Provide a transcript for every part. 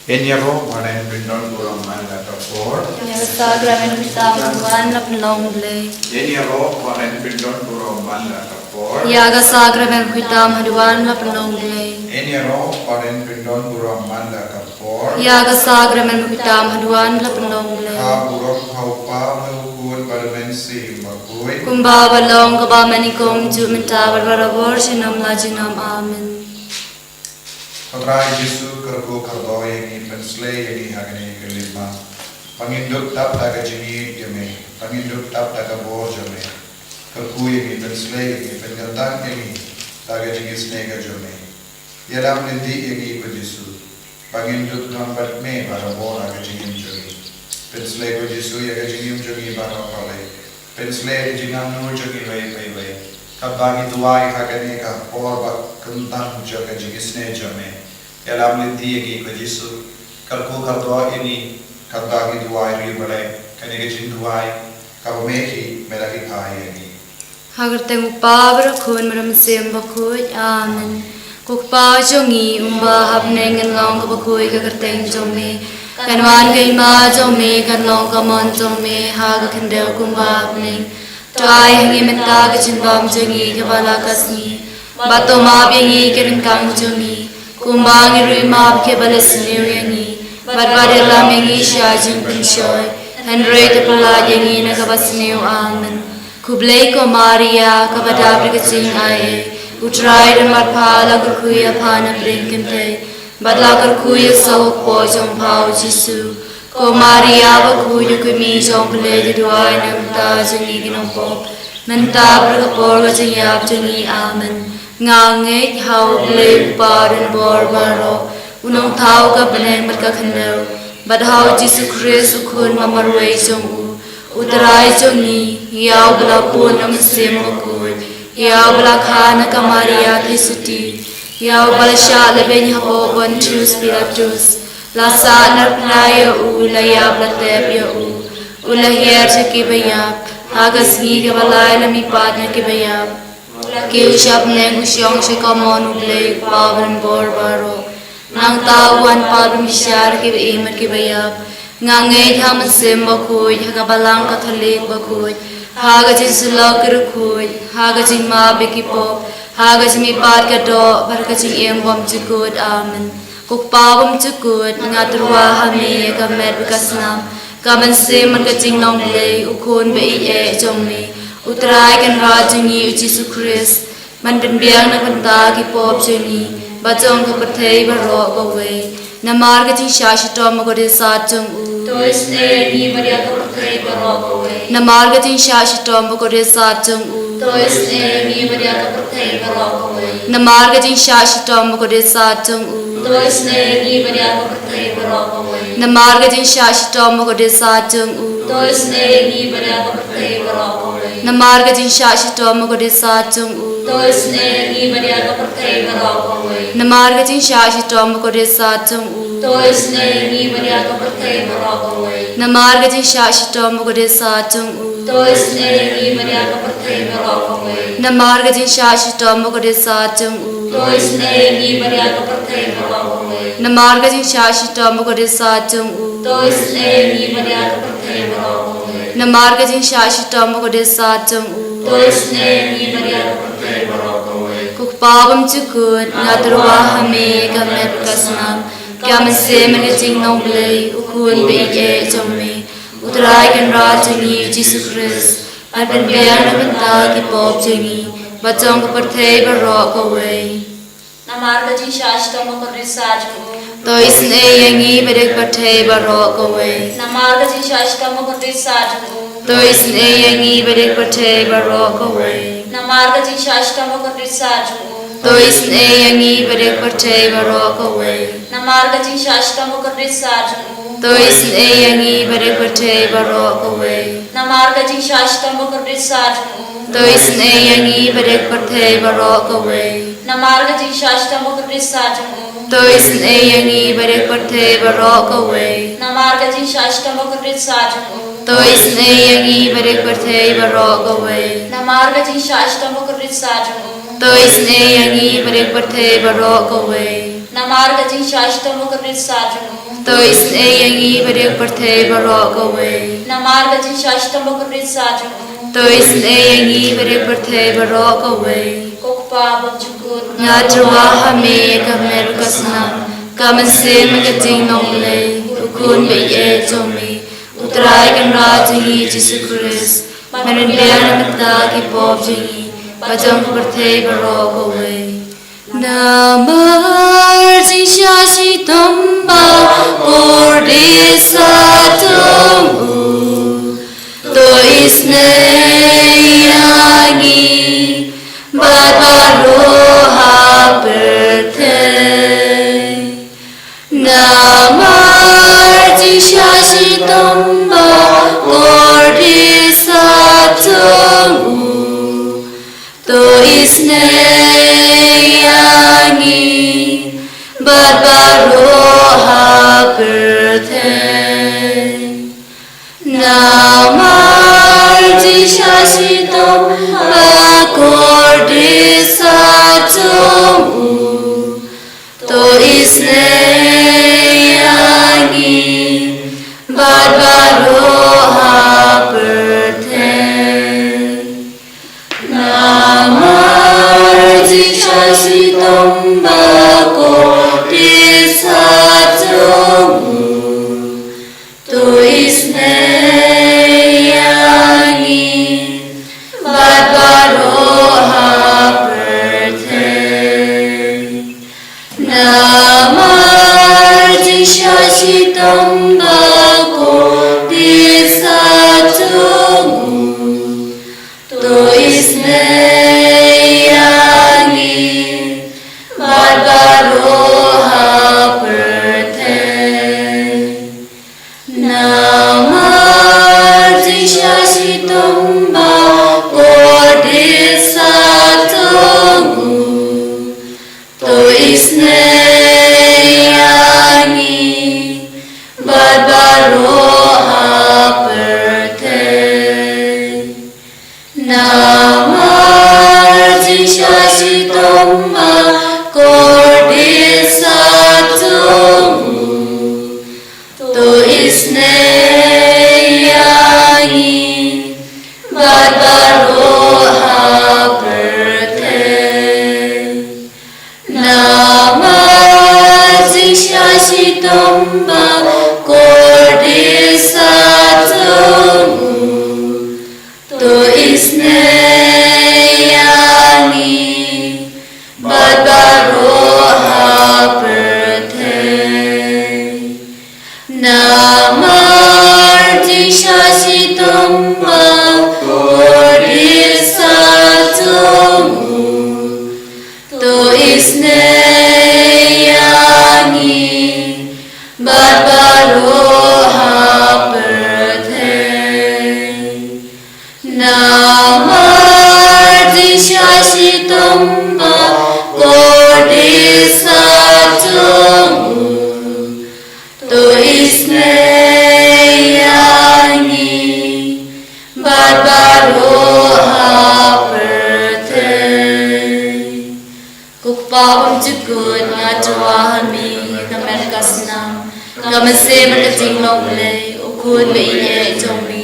Enyaro manen pindon kurang mana kapor. Sagramen Pitaman Lapnong Blay. Enyaro manen pindon kurang mana kapor. Yaga Sagramen Pitam Haduan Lapnong Blay. Enyaro manen pindon kurang mana kapor. Yaga Sagramen Pitam Haduan Lapnong Blay. Kaburok kaupa mengukun parmensi makui. Kumba Balong Kaba Manikom Jumenta Barbarabor Shinam Lajinam Amen. Patrai Yesu kergo kerdo yang ini pensle yang ini agni kelima. Panginduk tap daga jini jeme. Panginduk tap daga bor jeme. Kerku yang ini pensle yang ini penyertaan yang ini daga jini snega jeme. Yalam nanti yang ini Yesu. Panginduk nampak me barabor daga jini jeme. Pensle ko Yesu yang jini jeme barabor. Pensle jingan nur jeme bay. Kabagi tuai kagane ka porba kentang jaga jigisne jame yalam linti egi ko Yesu kalku kardoa ini kabagi tuai ri bale kane ke jin tuai kabameki melaki kai egi Hagar tengu pabra kun meram semba kuj amen. Kukpa jongi umba hapne ngelong kabakuj kagar teng jome kanwan kaima jome kanlong kamon jome haga kendel kumba hapne Try hangi menta kecintam jengi kepala kasni, bato maaf yangi kerinkang jengi, kumbang irui maaf kebalas yangi, badbadalam yangi syajin penshoy, Henry tepala yangi nakabas new amen. Kublai ko Maria kabada berkecing aye, utrai dan marpala kerkuya pana bringkente, badla kerkuya sawak po jong pau Yesu. Ko Maria bakuyu kumi jong pele jduai namta jengi ginompo menta berkapor gajengap jengi amen ngange hau pele padan bor baro unong thau ka beneng merka khendau badhau Yesu Christ ukun mamarwei jong utrai jongi yau belapun namsem bakui yau belakana ka Maria Trisuti yau balasha lebenya ho bontus spiritus Lasa narpnaya ulaya blatep ya ulahir sekibayap agas gi kebalai lami padnya kibayap ki usyap neng usyong sekamon ublay pawan bor baro nang tawan padum bisyar kibayim kibayap ngangay ham sembakuy hagabalang katolik bakuy hagajin sulak kirukuy hagajin mabikipop hagajin mipad kado barkajin embom jugud amen Kukpawam cukut ngaturwa hami kamet bekasnam kaman se merkacing nong blay ukun bei jongmi utrai kan rajangi Yesu Christ mandan biang na panta ki pop jeni bajong ka pathai baro gawe namar ka jing shashi tom ko de sat jong u tois ne ni maria ka pathai baro gawe namar ka jing shashi tom ko de sat jong u tois ne ni maria ka pathai baro gawe namar ka jing shashi tom ko de sat jong u Tois ne ni maria ko pathai baro gawe namar ka jing shashi tom ko de sat jong u tois ne ni maria ko pathai baro gawe namar ka jing shashi tom ko de sat jong u tois ne ni maria ko pathai baro gawe namar ka jing shashi tom ko de sat jong u tois ne ni maria ko pathai baro gawe namar ka jing shashi tom ko de sat jong u tois ne ni maria ko pathai baro gawe namar ka jing shashi tom ko de sat jong u tois ne ni maria ko pathai baro gawe namar ka jing shashi tom ko de sat jong u tois ne ni maria ko pathai baro gawe namar ka jing shashi tom ko de sat jong u tois ne ni maria ko pathai baro gawe kukpawam cukut ngaturwa hame kamet kasnam kyaman se merkacing nong blay ukun bei jongme utrai kan rajangi Yesu Christ Adan biang na banta ki pop jengi bajong ka pathai baro gawe namar ka jing shash tom ko risaj to isne yangi bedek pathai baro gawe namar ka jing shash tom ko risaj to isne yangi bedek pathai baro gawe namar ka jing shash tom ko risaj to isne yangi bedek pathai baro gawe namar ka jing shash tom ko risaj to isne yangi bedek pathai baro gawe namar ka jing shash tom ko risaj to isne yangi bedek pathai baro gawe namar ka jing shash tom ko risaj to isne yangi bedek pathai baro gawe namar ka jing shash tom ko risaj to isne yangi bedek pathai baro gawe namar ka jing shash tom ko risaj to isne yangi bedek pathai baro gawe namar ka jing shash tom ko risaj Tôi xin yangi beriak perthe barok away. Namarga jing shashtam bakrit saju. Tôi xin yangi beriak perthe barok away. Kokpa bakjukut. Ngadruwa hame kamer kasna. Kamansin magating nong lay. Ukun beye jomi. Utray kan rajangi Jesus Christ. Marindian mata ki pop jingi. Bajang perthe barok away. Namar jishashi tamba Ordisa tomu To isne yangi Barbaroha perthe Namar jishashi tamba Ordisa tomu To isne yangi Barbaroha perthe Namar jishashi tamba Ordisa tomu To isne yangi Barbaroha perthe Namar jishashi tamba Ordisa tomu To isne yangi Barbaroha perthe Namar jishashi tamba Ordisa tomu To isne yangi Barbaroha perthe Namar jishashi tamba Ordisa tomu To isne yangi Barbaroha perthe Namar jishashi tamba Ordisa tomu To isne yangi Barbaroha perthe Namar jishashi tamba Ordisa tomu To isne yangi Barbaroha perthe Namar jishashi tamba Ordisa tomu To isne yangi Barbaroha perthe Namar jishashi tamba Ordisa tomu To isne yangi Barbaroha perthe Kukpawam jukut ngadruwa hami Kamer kasna Kamase makating longle Ukun beye jomi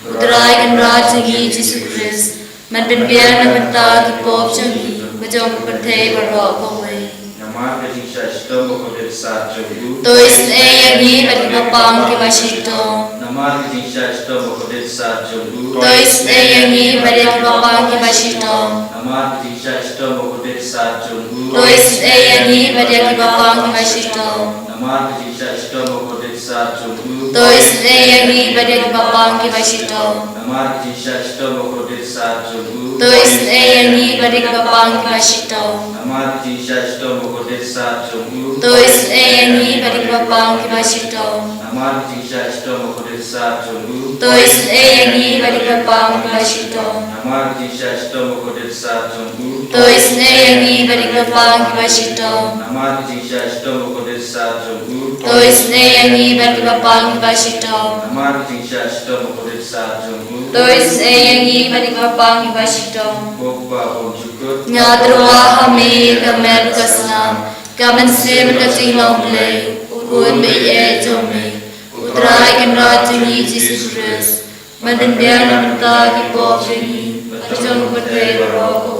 Utray kan rajangi Jesus Christ Man bin biar na mata ki pop jangi Bajong perthe barok away Namar jishashi tamba Ordisa tomu To isne yangi Baribapang ki bashito Namar jishashi tamba Ordisa tomu To isne yangi Baribapang ki bashito Namar jishashi tamba Ordisa tomu To isne yangi Baribapang ki bashito Namar jishashi tamba Ordisa tomu To isne yangi Baribapang ki bashito Namar jishashi tamba Ordisa tomu To isne yangi Baribapang ki bashito Namar jishashi tamba Ordisa tomu To isne yangi Baribapang ki bashito Namar jishashi tamba Ordisa tomu To isne yangi Baribapang ki bashito Namar jishashi tamba Ordisa tomu To isne yangi Baribapang ki bashito Namar jishashi tamba Ordisa tomu To isne yangi Baribapang ki bashito Namar jishashi tamba Ordisa tomu To isne yangi Baribapang ki bashito Kokpa bakjukut Ngadruwa hame kamer kasna Kamansin makating longle kun be e jome utrai kan rajuni Jesus Christ madendana menta ki bojeni patjong patre ro ko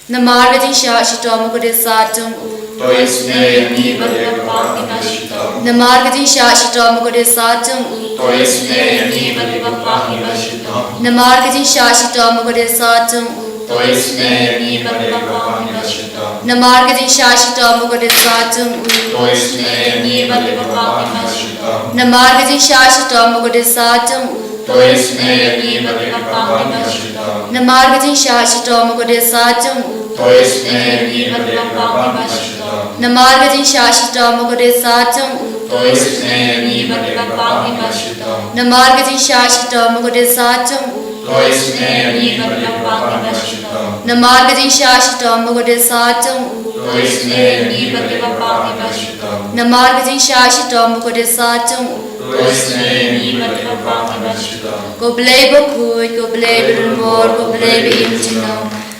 Namar gajing sha shitom ko de sa jong u Tois ne ni bapa ki bashita. Namar gajing sha shitom ko de sa jong u Tois ne ni bapa ki bashita. Namar gajing sha shitom ko de sa jong u Tois ne ni bapa ki bashita. Namar gajing sha shitom ko de sa jong u Tois ne ni bapa ki bashita. Namar gajing sha shitom ko de sa jong u Tois ne ni bapa ki bashita. Namar gajing sha shitom ko de sa jong u Tois ne ni bapa ki bashita. Namar gajing sha shitom ko de sa jong u Tois ne ni bapa ki bashita. Namar gajing sha shitom ko de sa jong u Tois ne ni bapa ki bashita. Namar gajing sha shitom ko de sa jong u Tois ne ni bapa ki bashita. Namar gajing sha shitom ko de sa jong u Tois ne ni bapa ki bashita. Ko blei bo khui ko blei bir mor ko blei bi im chino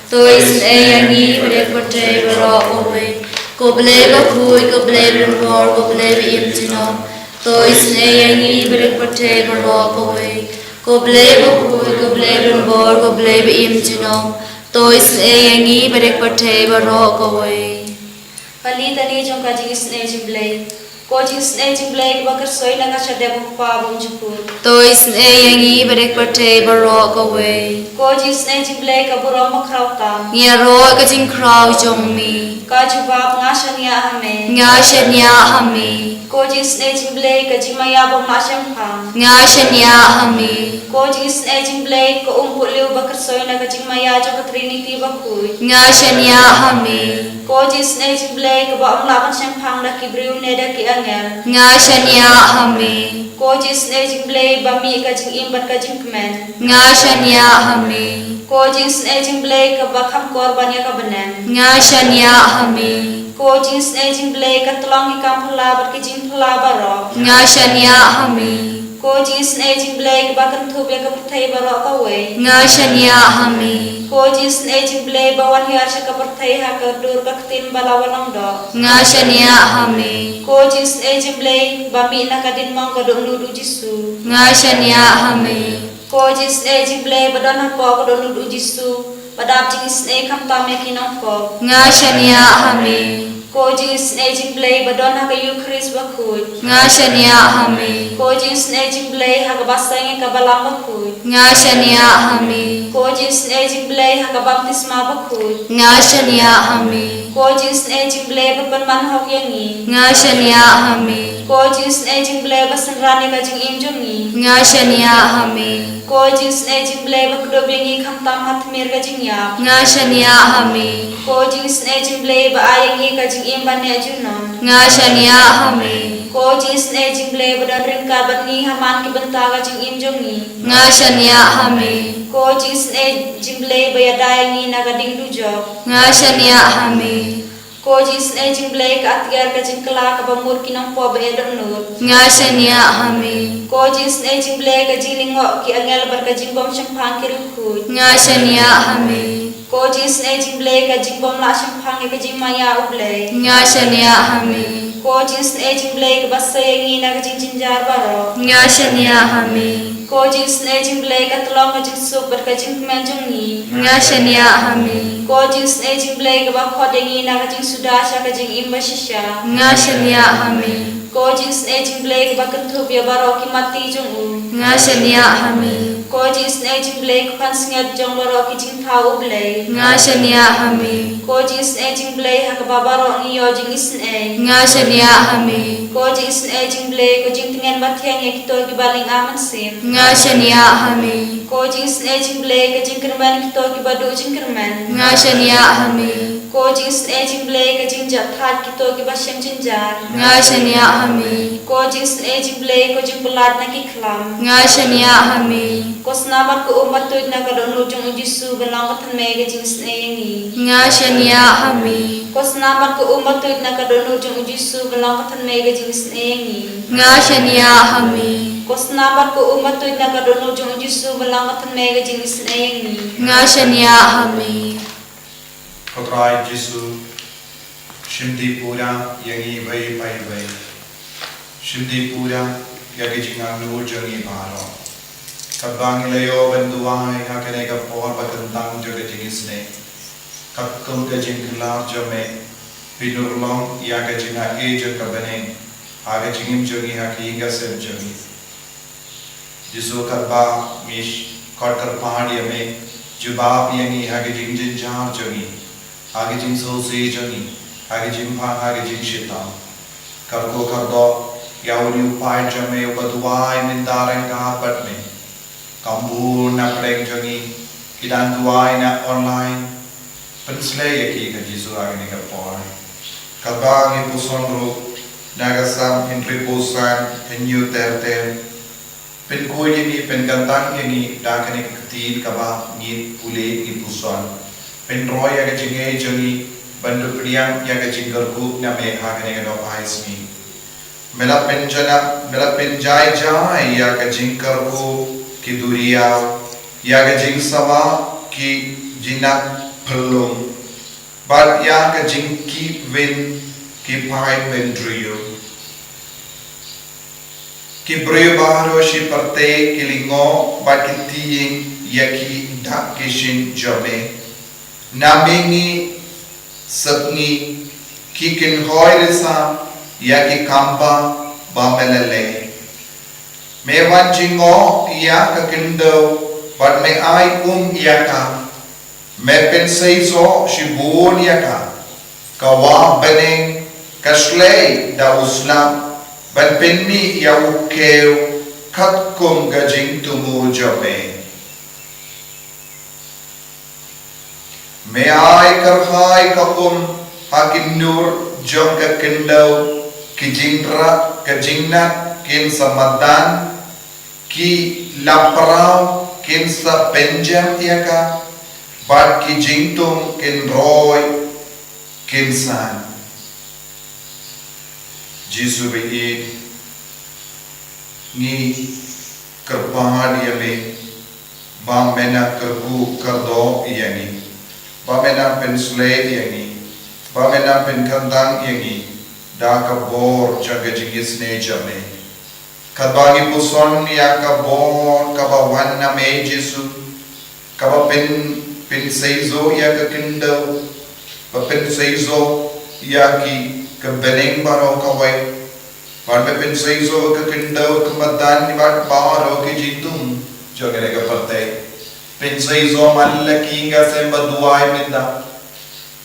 Tois ne yangi bere kote bro ko we ko blei bo khui ko blei bir mor ko blei bi im chino Tois ne yangi bere kote bro ko we ko blei bo khui ko blei bir mor ko blei bi im chino Tois ne yangi bere kote bro ko we Kali tani jong ka jing sne jing blay. Ko jing sne jing blay ko bakar soy na ka shade bu pa bum jupur. Tois ne yangi bere kote bro ko we Ko jing sne jing blay ka buro makraw ta. Nya ro ka jing kraw jong mi Ka jubab nga shania hame. Nga shanya hami Ko jing sne jing blay ka jing maya bum na shem phang. Nga shanya hami Ko jing sne jing blay ko umpu liu bakar soy na ka jing maya jo ka trinity bakui. Nga shanya hami Ko jing sne jing blay ka ba am laban shem phang da ki briu ne da ki angel. Nga shanya hami Ko jing sne jing blay ba mi ka jing imbat ka jing kmen. Nga shanya hami Ko jing sne jing blay ka ba kham korban ya ka banen. Nga shanya hami Ko jing sne jing blay ka tolong hi kam phala bat ki jing phala baro. Nga shanya hami Ko jing sne jing blay ka ba kan thu be ka pthai baro ka we. Nga shanya hami Ko jing sne jing blay ba wan hi arsha ka pthai ha ka dur ka tin bala walang do. Nga shanya hami Ko jing sne jing blay ba mi na ka din mong ka dong nudu jisu. Nga shanya hami Ko jing sne jing blay ba don ha po ka dong nudu jisu. Badap jing sne kam ta me ki nong po. Nga shanya hami Ko jing sne jing blay ba don ha ka Eucharist ba khut. Nga shanya hami Ko jing sne jing blay ha ka basang ka balang ba khut. Nga shanya hami Ko jing sne jing blay ha ka baptisma ba khut. Nga shanya hami Ko jing sne jing blay ba pan man hok yangi. Nga shanya hami Ko jing sne jing blay ba sanrani ka jing im jongi. Nga shanya hami Ko jing sne jing blay ba kudob yangi kham tam hat mir ka jing yap. Nga shanya hami Ko jing sne jing blay ba ayangi ka jing im ban ne junon. Nga shanya hami Ko jing sne jing blay ba dan ring ka ban ni haman ki banta ka jing im jongi. Nga shanya hami Ko jing sne jing blay ba ya dayangi na ka ding du job. Nga shanya hami Ko jing sne jing blay ka atgar ka jing kala ka ba mur ki nang po ba edon nur. Nga shanya hami Ko jing sne jing blay ka jing lingo ki angel bar ka jing bom shang phang ki rukhut. Nga shanya hami Ko jing sne jing blay ka jing bom la shang phang ka jing maya ublay. Nga shanya hami Ko jing sne jing blay ka basayangi na ka jing jinjar baro. Nga shanya hami Ko jing sne jing blay ka tolong ka jing sup bar ka jing kmen jongi. Nga shanya hami Ko jing sne jing blay ka ba khodengi na ka jing sudasha ka jing imba shisha. Nga shanya hami Ko jing sne jing blay ka ba kan thup ya baro ki mati jong u. Nga shanya hami Ko jing sne jing blay ka pan snget jong baro ki jing thau ublay. Nga shanya hami Ko jing sne jing blay ha ka ba baro ni yo jing isne. Nga shanya hami Ko jing sne jing blay ko jing tingen ba thiang ya ki to ki baling aman sim. Nga shanya hami Ko jing sne jing blay ka jing kerman ki to ki ba du jing kerman. Nga shanya hami Ko jing sne jing blay ka jing jat that ki to ki ba shem jing jar. Nga shanya hami Ko jing sne jing blay ko jing pelat na ki khlam. Nga shanya hami Ko snabat ko umat tuid na ka donu jung ujisu belang ka than me ka jing sne yangi. Nga shanya hami Ko snabat ko umat tuid na ka donu jung ujisu belang ka than me ka jing sne yangi. Nga shanya hami Ko snabat ko umat tuid na ka donu jung ujisu belang ka than me ka jing sne yangi. Nga shanya hami Kotrai Jesu Shimdipura yangi vai pai vai. Shimdipura yagi jingang nur jangi baro. Kabangi layo banduai hakane ka por bakantang joge jingisne. Kakkum ka jinglar jome. Pinurlong yaga jinga ejo kabane. Haga jingim jangi hakinga sem jangi. Jisu karba mish korkar pahadi ame. Jubab yangi haga jingjin jar jangi. Haga jing so se jangi. Hagi jimpa hagi jing shita karko kardo yauni upai jame ubaduai mindareng ka patme kambu na preng jangi kidan duai na online pensle yaki ka jisu agni ka por kabang ipuson ru nagasam intripusan enyu terter pen koi ni pen gantang ni dakani tin kaba ni ule ipuson pen roya ka jinge jangi bandu priang yaga jinggarku name hagane no paismi mela penjai jai yaga jinggarku ki duria yaga jing sama ki jinak pelung but yaga jingki win ki pai vendrio ki brio baharo shi parte kilingo but ki tiing yaki dak kishin jome namengi Sapni kikin hoirisa yaki kampa bamelale. Me wanjingo yaka kindo but me ai yaka. Me penseizo shibun yaka. Kawa beneng kashlei da uslam ban penni yaukeu katkum gajing tumu jome. Me ai karhai kakum hakin nur jom ka kendau ki jingra ka jingnat kin samadan ki laprau kin sa penjam tiaka bat ki jingtum kin roy kin san Jisu be ni kerpahadi ame bang mena kerbu kardo yani Bamena pen slave yangi, bamena pen kandang yangi, daka bor jaga jingis ne jame. Kadbagi puson yaka bor kabawan na me Jesu, kaba pen seizo yaka kindau, pen seizo yaki kebeneng baro kawai, barbe pen seizo ka kindau kemadan ni bar baro ki jitum jaga nega partai. Penseizo malaki inga semba duai minda.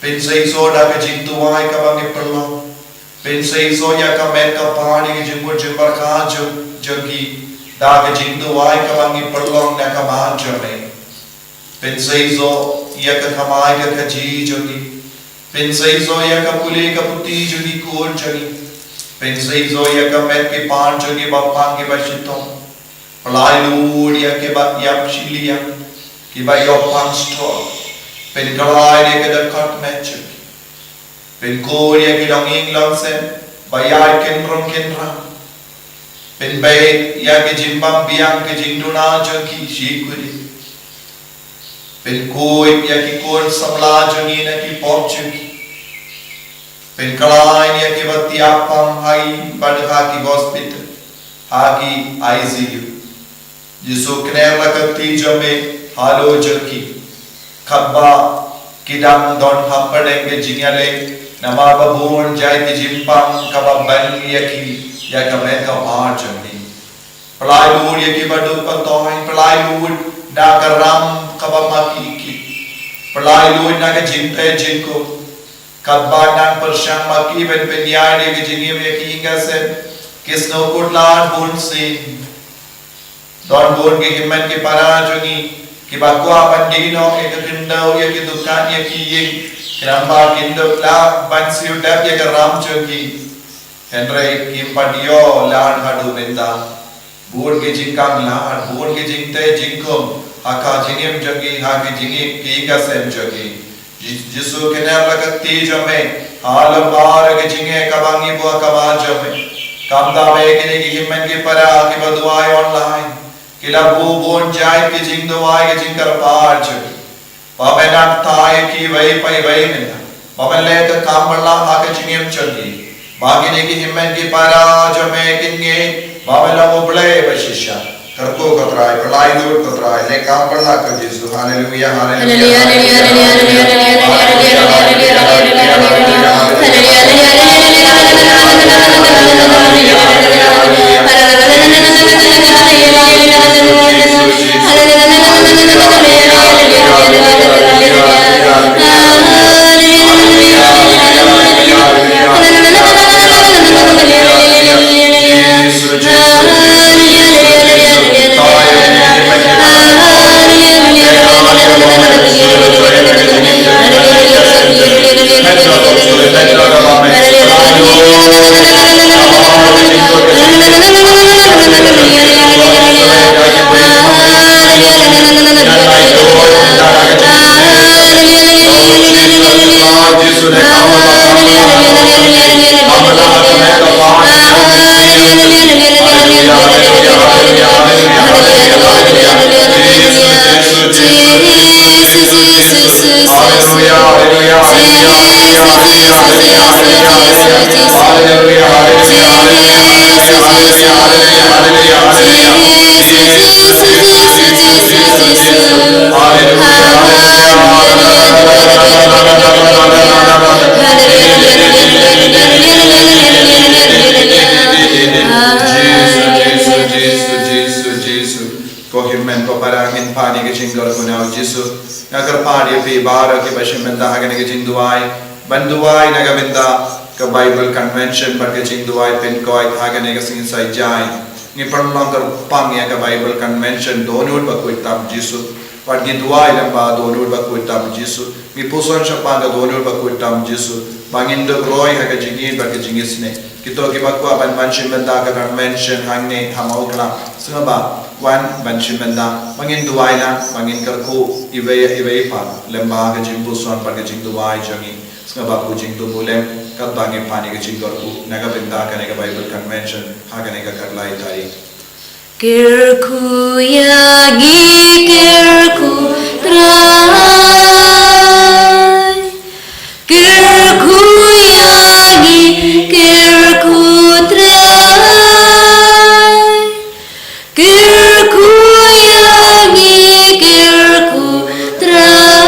Penseizo da ke jintuai ka bangi perlo. Penseizo ya ka met ka pahadi ke jimbur jimbar ka jagi da ke jintuai ka bangi perlo na ka majo me. Penseizo ya ka kamai ka ji jagi. Penseizo ya ka puli ka puti jagi kur jagi. Penseizo ya ka met ke pan jagi bapang ke bashito. Palai lur ya ke bat yap shiliya. Kiba yopang store, pen kalai dia ke dekat macam, pen kau dia ke donging langsen, bayar kenrong, pen baik ya ke jimbang biang ke jinduna jengki shikuri, pen kau ya ke kor samla jengi na ki pop jengki, pen kalai dia ke batiapang hai pada ki hospital, haki ICU, Yesus kena lakati jame. Halo jaki kabba kidam don hampadeng ke jingyale nama babon jai ke jimpang kaba ban yaki yaka meka mar jandi pelai lur yaki badu pantoi pelai lur na karam kaba maki ki pelai lur na ke jinte jinko kabba nang persyang maki ben penyai ke jingim yaki inga sen kisno kutlan bun sin don bun ke himan ke para jongi Kiba kuah bandino ke kendau ya ke dukan ya ki ying kenapa kendau la ban siu dap ya ke ram jogi Henry kim padio lan hadu benda bur ke jingkang lan bur ke jingte jingkom aka jingim jogi ha ke jingim ki ka sem jogi Jisu kenapa lakati jame halam bar ke jinge kabangi buah kabar jame kamda me ke ni himmen ke para ke baduai online Kila bubon jai ke jing doai ke jing kar par jagi. Pabenak thai ki vai pai vai minda. Pamele ke kamala ha ke jingim chandi. Bagine ki himmen ki para jame kinge Babela oble bashisha. Karko katrai palai dur katrai le kamala ke Jesu. Hallelujah hallelujah. Banduai nagavinda ka Bible convention barke jingduai pen koi thagane ka sing sai jai ni parlong kar pangya ka Bible convention donut bakui tam Jesu pat gi duai lamba donut bakui tam Jesu ni puson shapa ga donut bakui tam Jesu bangin do roi ha ka jingin barke jingisne kito ki bakwa ban manchim banda ka convention hangne hamaukla singaba wan banchim banda bangin duai na bangin kar ko ive pa lamba ka jimbu son barke jingduai jangi Sengapa kucing tu boleh kat bangi pani kucing korku naga benda kane ka Bible convention ha kane ka karlai tari Kirku yagi kirku trai Kirku yagi kirku trai Kirku yagi kirku trai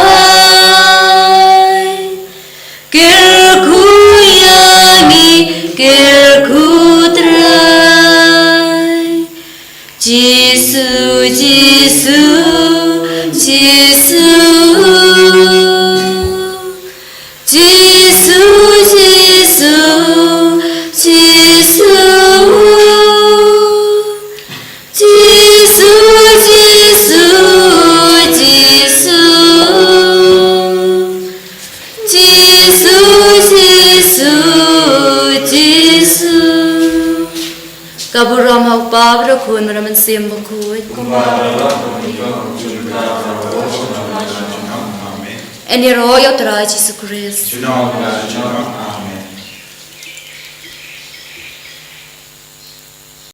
Kirku yagi kirku trai Jesu Jesu Jesu Jesu Jesu Jesu Jesu Jesu Jesu Jesu Jesu Kaburam hau pabro kun maraman simbo kuit Eni royo trai Jesu Christ